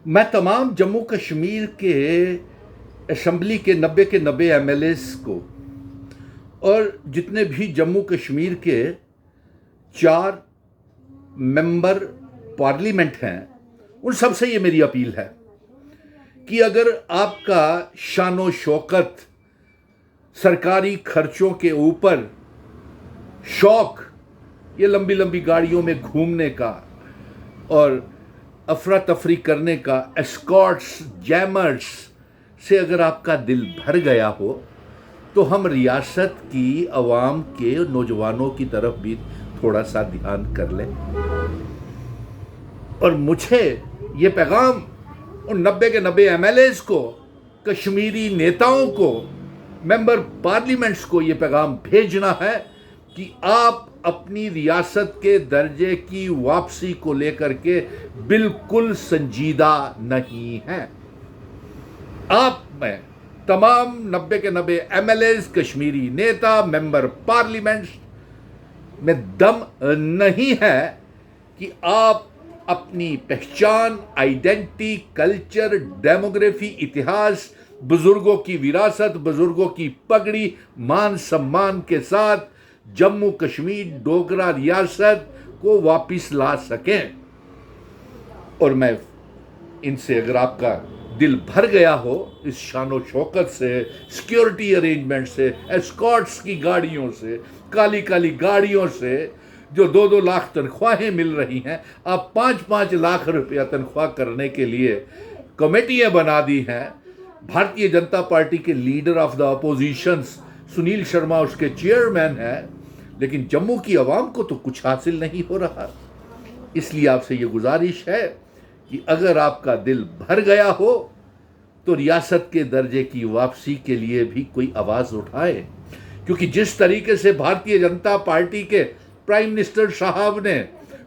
मैं तमाम जम्मू कश्मीर के असम्बली के 90 एमएलएस को और जितने भी जम्मू कश्मीर के 4 मेंबर पार्लियामेंट हैं उन सब से ये मेरी अपील है कि अगर आपका शानो शौकत सरकारी खर्चों के ऊपर शौक, ये लंबी लंबी गाड़ियों में घूमने का और अफरा तफरी करने का, एस्कॉर्ट्स जैमर्स से अगर आपका दिल भर गया हो तो हम रियासत की अवाम के नौजवानों की तरफ भी थोड़ा सा ध्यान कर लें। और मुझे ये पैगाम उन 90 एमएलएस को, कश्मीरी नेताओं को, मेंबर पार्लियामेंट्स को ये पैगाम भेजना है कि आप अपनी रियासत के दर्जे की वापसी को लेकर के बिल्कुल संजीदा नहीं हैं। आप में तमाम 90 एमएलएस, कश्मीरी नेता, मेंबर पार्लियामेंट में दम नहीं है कि आप अपनी पहचान, आइडेंटिटी, कल्चर, डेमोग्राफी, इतिहास, बुजुर्गों की विरासत, बुजुर्गों की पगड़ी, मान सम्मान के साथ जम्मू कश्मीर डोगरा रियासत को वापस ला सकें। और मैं इनसे, अगर आपका दिल भर गया हो इस शानो शौकत से, सिक्योरिटी अरेंजमेंट से, एस्कॉर्ट्स की गाड़ियों से, काली काली गाड़ियों से, जो 2-2 लाख तनख्वाहें मिल रही हैं, आप 5-5 लाख रुपया तनख्वाह करने के लिए कमेटियां बना दी हैं। भारतीय जनता पार्टी के leader of the opposition Sunil Sharma उसके चेयरमैन हैं, लेकिन जम्मू की आवाम को तो कुछ हासिल नहीं हो रहा। इसलिए आपसे ये गुजारिश है कि अगर आपका दिल भर गया हो तो रियासत के दर्जे की वापसी के लिए भी कोई आवाज़ उठाए, क्योंकि जिस तरीके से भारतीय जनता पार्टी के प्राइम मिनिस्टर साहब ने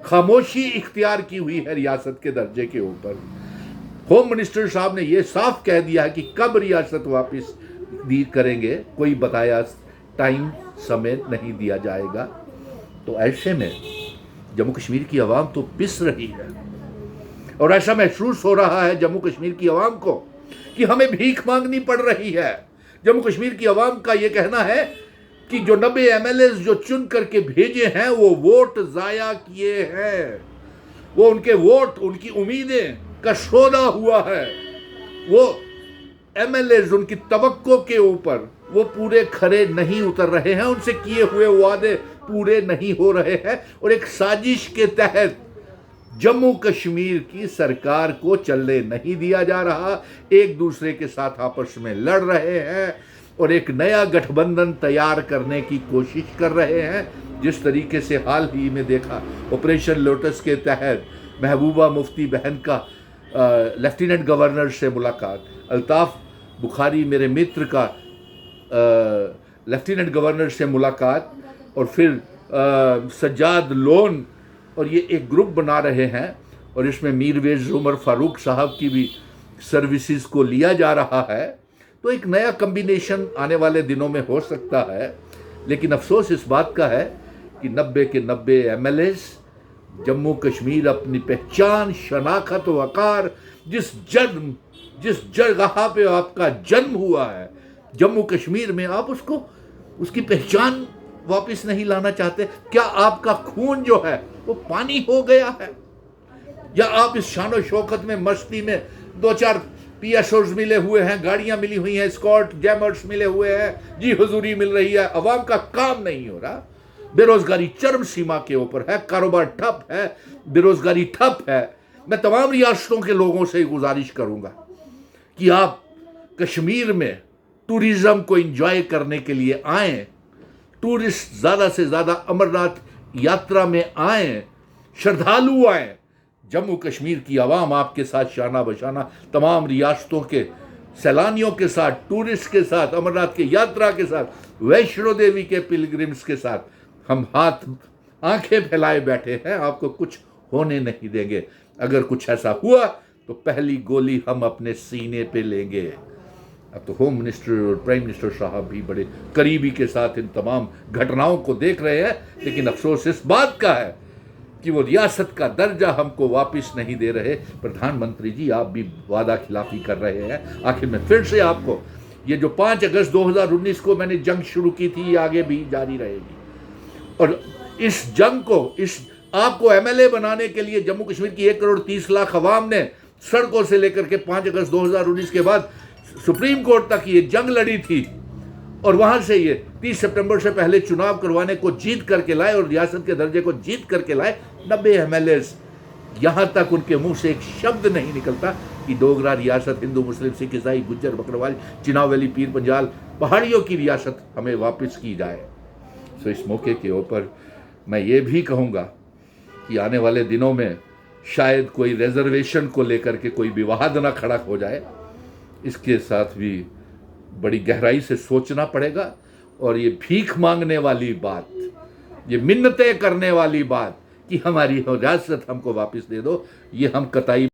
खामोशी इख्तियार की हुई है रियासत के दर्जे के ऊपर, होम मिनिस्टर साहब ने यह साफ कह दिया है कि कब रियासत वापस दी करेंगे, कोई बताया टाइम समय नहीं दिया जाएगा। तो ऐसे में जम्मू कश्मीर की आवाम तो पिस रही है और ऐसा महसूस हो रहा है जम्मू कश्मीर की आवाम को कि हमें भीख मांगनी पड़ रही है। जम्मू कश्मीर की आवाम का यह कहना है कि जो 90 एमएलएस जो चुन करके भेजे हैं वो वोट जाया किए हैं, वो उनके वोट, उनकी उम्मीदें का सौदा हुआ है। वो एमएलएस उनकी तवक्को के ऊपर वो पूरे खरे नहीं उतर रहे हैं, उनसे किए हुए वादे पूरे नहीं हो रहे हैं और एक साजिश के तहत जम्मू कश्मीर की सरकार को चलने नहीं दिया जा रहा। एक दूसरे के साथ आपस में लड़ रहे हैं और एक नया गठबंधन तैयार करने की कोशिश कर रहे हैं। जिस तरीके से हाल ही में देखा, ऑपरेशन लोटस के तहत महबूबा मुफ्ती बहन का लेफ्टिनेंट गवर्नर से मुलाकात, अल्ताफ बुखारी मेरे मित्र का लेफ्टिनेंट गवर्नर से मुलाकात, और फिर सज्जाद लोन, और ये एक ग्रुप बना रहे हैं और इसमें मीरवेज उमर फारूक साहब की भी सर्विसेज को लिया जा रहा है। तो एक नया कम्बिनेशन आने वाले दिनों में हो सकता है। लेकिन अफसोस इस बात का है कि 90 एमएलएस जम्मू कश्मीर अपनी पहचान, शनाखत, वकार, जिस जगह पे आपका जन्म हुआ है जम्मू कश्मीर में, आप उसकी पहचान वापस नहीं लाना चाहते। क्या आपका खून जो है वो पानी हो गया है, या आप इस शानो शौकत में, मस्ती में 2-4 पीएसओज मिले हुए हैं, गाड़ियां मिली हुई हैं, स्कॉट जैमर्स मिले हुए हैं, जी हुजूरी मिल रही है, अवाम का काम नहीं हो रहा, बेरोजगारी चरम सीमा के ऊपर है, कारोबार ठप है, बेरोजगारी ठप है। मैं तमाम रियासतों के लोगों से गुजारिश करूंगा कि आप कश्मीर में टूरिज्म को एंजॉय करने के लिए आएं, टूरिस्ट ज़्यादा से ज़्यादा अमरनाथ यात्रा में आएं, श्रद्धालु आएं। जम्मू कश्मीर की आवाम आपके साथ शाना बशाना, तमाम रियासतों के सैलानियों के साथ, टूरिस्ट के साथ, अमरनाथ की यात्रा के साथ, वैष्णो देवी के पिलग्रिम्स के साथ हम आंखें फैलाए बैठे हैं। आपको कुछ होने नहीं देंगे। अगर कुछ ऐसा हुआ तो पहली गोली हम अपने सीने पे लेंगे। अब तो होम मिनिस्टर और प्राइम मिनिस्टर साहब भी बड़े करीबी के साथ इन तमाम घटनाओं को देख रहे हैं, लेकिन अफसोस इस बात का है कि वो रियासत का दर्जा हमको वापस नहीं दे रहे। प्रधानमंत्री जी, आप भी वादा खिलाफी कर रहे हैं। आखिर में फिर से आपको ये जो 5 अगस्त 2019 को मैंने जंग शुरू की थी, ये आगे भी जारी रहेगी। और इस जंग को, इस आपको एमएलए बनाने के लिए जम्मू कश्मीर की 1 करोड़ 30 लाख अवाम ने सड़कों से लेकर के 5 अगस्त 2019 के बाद सुप्रीम कोर्ट तक ये जंग लड़ी थी, और वहां से ये 30 सितंबर से पहले चुनाव करवाने को जीत करके लाए और रियासत के दर्जे को जीत करके लाए 90 एमएलएस। यहां तक उनके मुंह से एक शब्द नहीं निकलता कि डोगरा रियासत, हिंदू मुस्लिम सिख ईसाई गुज्जर बकरवाल चिनावली पीर पंजाल पहाड़ियों की रियासत हमें वापस की जाए। सो इस मौके के ऊपर मैं ये भी कहूँगा कि आने वाले दिनों में शायद कोई रिजर्वेशन को लेकर के कोई विवाद ना खड़ा हो जाए, इसके साथ भी बड़ी गहराई से सोचना पड़ेगा। और ये भीख मांगने वाली बात, ये मिन्नतें करने वाली बात कि हमारी रियासत हमको वापस दे दो, ये हम कतई